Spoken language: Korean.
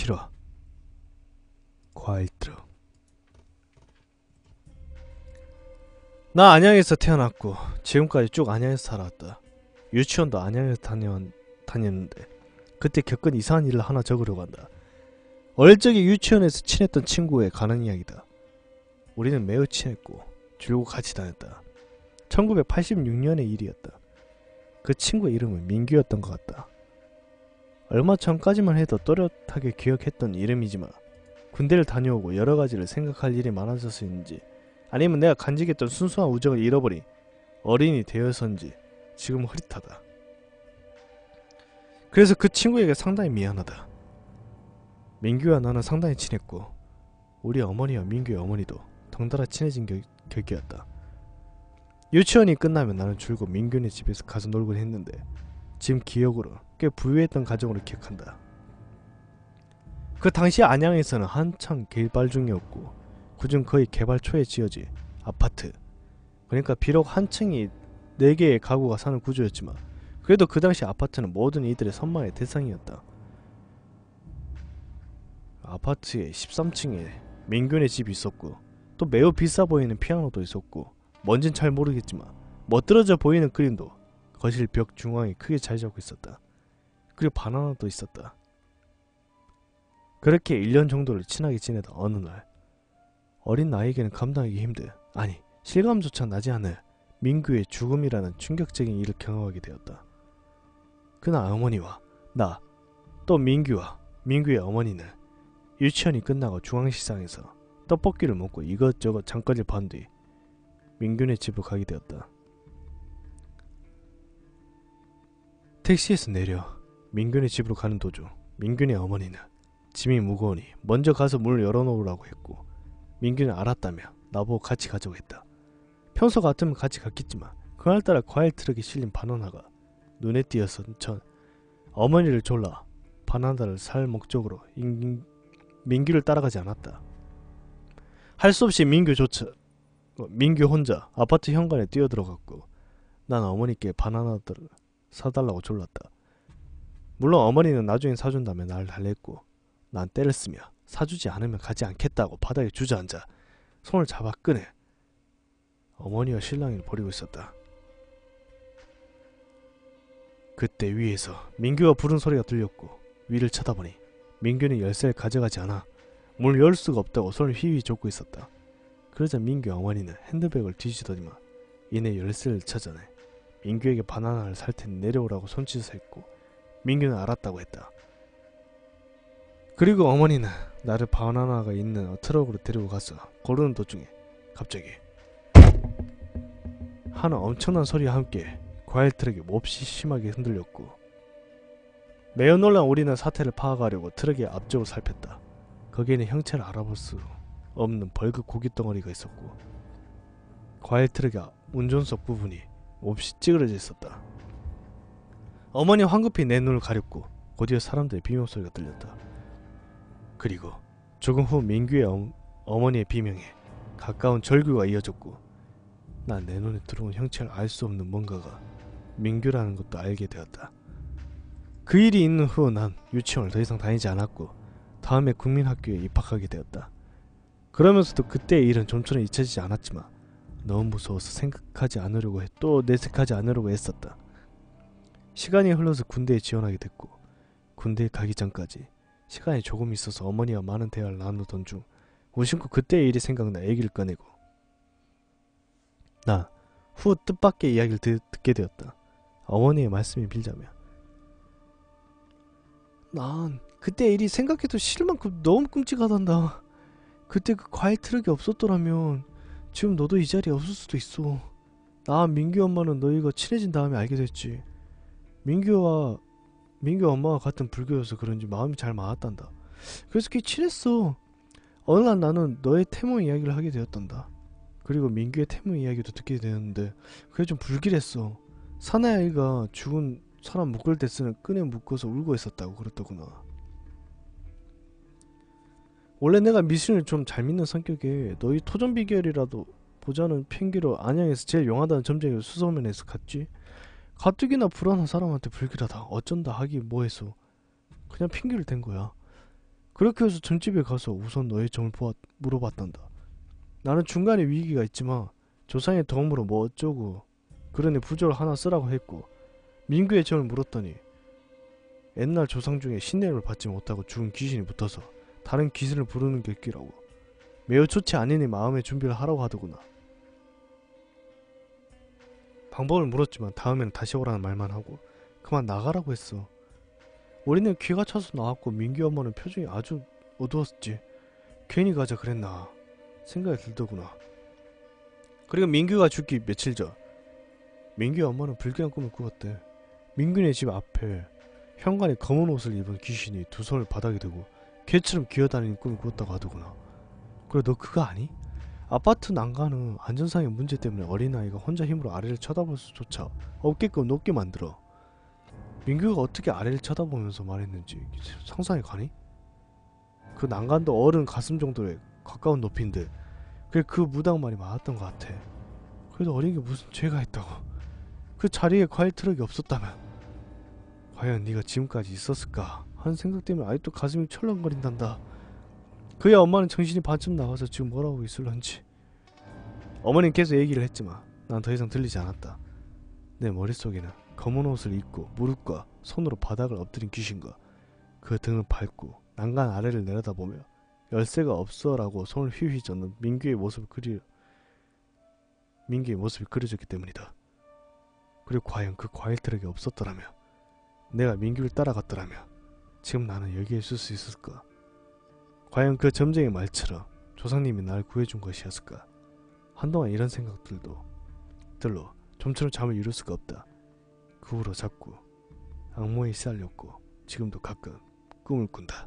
실화 과일 트럭. 나 안양에서 태어났고 지금까지 쭉 안양에서 살아왔다. 유치원도 안양에서 다녔는데 그때 겪은 이상한 일을 하나 적으려고 한다. 어릴 적에 유치원에서 친했던 친구에 관한 이야기다. 우리는 매우 친했고 줄곧 같이 다녔다. 1986년의 일이었다. 그 친구의 이름은 민규였던 것 같다. 얼마 전까지만 해도 또렷하게 기억했던 이름이지만 군대를 다녀오고 여러가지를 생각할 일이 많아져서인지 아니면 내가 간직했던 순수한 우정을 잃어버린 어린이 되어서인지 지금 흐릿하다. 그래서 그 친구에게 상당히 미안하다. 민규와 나는 상당히 친했고 우리 어머니와 민규의 어머니도 덩달아 친해진 격이었다. 유치원이 끝나면 나는 줄곧 민규네 집에서 가서 놀곤 했는데 지금 기억으로 꽤 부유했던 가정으로 기억한다. 그 당시 안양에서는 한창 개발 중이었고 그중 거의 개발 초에 지어진 아파트, 그러니까 비록 한 층이 4개의 가구가 사는 구조였지만 그래도 그 당시 아파트는 모든 이들의 선망의 대상이었다. 아파트의 13층에 민규네 집이 있었고 또 매우 비싸 보이는 피아노도 있었고 뭔진 잘 모르겠지만 멋들어져 보이는 그림도 거실 벽 중앙에 크게 자리 잡고 있었다. 그리고 바나나도 있었다. 그렇게 1년 정도를 친하게 지내다 어느 날 어린 나에게는 감당하기 힘든, 아니 실감조차 나지 않을 민규의 죽음이라는 충격적인 일을 경험하게 되었다. 그날 어머니와 나, 또 민규와 민규의 어머니는 유치원이 끝나고 중앙시장에서 떡볶이를 먹고 이것저것 장거리를 반 뒤 민규네 집으로 가게 되었다. 택시에서 내려 민규네 집으로 가는 도중 민규네 어머니는 짐이 무거우니 먼저 가서 문을 열어놓으라고 했고 민규는 알았다며 나보고 같이 가자고 했다. 평소 같으면 같이 갔겠지만 그날따라 과일 트럭에 실린 바나나가 눈에 띄어서 전 어머니를 졸라 바나나를 살 목적으로 민규를 따라가지 않았다. 할 수 없이 민규 혼자 아파트 현관에 뛰어들어갔고 난 어머니께 바나나들을 사달라고 졸랐다. 물론 어머니는 나중에 사준다며 나를 달랬고 난 떼를 쓰며 사주지 않으면 가지 않겠다고 바닥에 주저앉아 손을 잡아 끄내 어머니와 신랑이를 버리고 있었다. 그때 위에서 민규가 부른 소리가 들렸고 위를 쳐다보니 민규는 열쇠를 가져가지 않아 문을 열 수가 없다고 손을 휘휘 젓고 있었다. 그러자 민규 어머니는 핸드백을 뒤지더니만 이내 열쇠를 찾아내 민규에게 바나나를 살 테니 내려오라고 손짓을 했고 민규는 알았다고 했다. 그리고 어머니는 나를 바나나가 있는 트럭으로 데리고 가서 고르는 도중에 갑자기 하는 엄청난 소리와 함께 과일 트럭이 몹시 심하게 흔들렸고 매우 놀란 우리는 사태를 파악하려고 트럭의 앞쪽을 살폈다. 거기에는 형체를 알아볼 수 없는 벌겋 고깃덩어리가 있었고 과일 트럭의 운전석 부분이 몹시 찌그러져 있었다. 어머니 황급히 내 눈을 가렸고 곧이어 사람들의 비명소리가 들렸다. 그리고 조금 후 민규의 어머니의 비명에 가까운 절규가 이어졌고 난 내 눈에 들어온 형체를 알 수 없는 뭔가가 민규라는 것도 알게 되었다. 그 일이 있는 후 난 유치원을 더 이상 다니지 않았고 다음에 국민학교에 입학하게 되었다. 그러면서도 그때의 일은 좀처럼 잊혀지지 않았지만 너무 무서워서 생각하지 않으려고 또 내색하지 않으려고 애썼다. 시간이 흘러서 군대에 지원하게 됐고 군대에 가기 전까지 시간이 조금 있어서 어머니와 많은 대화를 나누던 중 무심코 그때의 일이 생각나 얘기를 꺼내고 나 후 뜻밖의 이야기를 듣게 되었다. 어머니의 말씀이 빌자면 난 그때 일이 생각해도 싫을 만큼 너무 끔찍하단다. 그때 그 과일 트럭이 없었더라면 지금 너도 이 자리에 없을 수도 있어. 나 민규 엄마는 너희가 친해진 다음에 알게 됐지. 민규 엄마가 같은 불교여서 그런지 마음이 잘 맞았단다. 그래서 꽤 친했어. 어느 날 나는 너의 태몽 이야기를 하게 되었단다. 그리고 민규의 태몽 이야기도 듣게 되었는데 그게 좀 불길했어. 사나이가 죽은 사람 묶을 때 쓰는 끈에 묶어서 울고 있었다고 그랬더구나. 원래 내가 미신을 좀 잘 믿는 성격에 너희 토종 비결이라도 보자는 핑계로 안양에서 제일 용하다는 점쟁이를 수소문해서 갔지. 가뜩이나 불안한 사람한테 불길하다 어쩐다 하기 뭐해서 그냥 핑계를 댄 거야. 그렇게 해서 전집에 가서 우선 너의 점을 물어봤단다. 나는 중간에 위기가 있지만 조상의 덕으로 뭐 어쩌고 그러니 부조를 하나 쓰라고 했고 민규의 점을 물었더니 옛날 조상 중에 신내림을 받지 못하고 죽은 귀신이 붙어서 다른 귀신을 부르는 객기라고 매우 좋지 않으니 마음의 준비를 하라고 하더구나. 방법을 물었지만 다음에는 다시 오라는 말만 하고 그만 나가라고 했어. 우리는 귀가 차서 나왔고 민규 엄마는 표정이 아주 어두웠지. 괜히 가자 그랬나 생각이 들더구나. 그리고 민규가 죽기 며칠 전 민규의 엄마는 불길한 꿈을 꾸었대. 민규네 집 앞에 현관에 검은 옷을 입은 귀신이 두 손을 바닥에 대고 개처럼 기어다니는 꿈을 꾸었다고 하더구나. 그래 너 그거 아니? 아파트 난간은 안전상의 문제 때문에 어린아이가 혼자 힘으로 아래를 쳐다볼 수조차 없게끔 높게 만들어. 민규가 어떻게 아래를 쳐다보면서 말했는지 상상이 가니? 그 난간도 어른 가슴 정도에 가까운 높이인데 그래 그 무당말이 맞았던 것 같아. 그래도 어린 게 무슨 죄가 있다고. 그 자리에 과일 트럭이 없었다면 과연 네가 지금까지 있었을까 하는 생각 때문에 아직도 가슴이 철렁거린단다. 그의 엄마는 정신이 반쯤 나가서 지금 뭐라고 있을런지. 어머니는 계속 얘기를 했지만 난 더 이상 들리지 않았다. 내 머릿속에는 검은 옷을 입고 무릎과 손으로 바닥을 엎드린 귀신과 그 등을 밟고 난간 아래를 내려다보며 열쇠가 없어 라고 손을 휘휘 젓는 민규의 모습이 그려졌기 때문이다. 그리고 과연 그 과일 트럭이 없었더라면 내가 민규를 따라갔더라면 지금 나는 여기에 있을 수 있었을까? 과연 그 점쟁이 말처럼 조상님이 날 구해준 것이었을까? 한동안 이런 생각들로 좀처럼 잠을 이룰 수가 없다. 그 후로 자꾸 악몽에 시달렸고 지금도 가끔 꿈을 꾼다.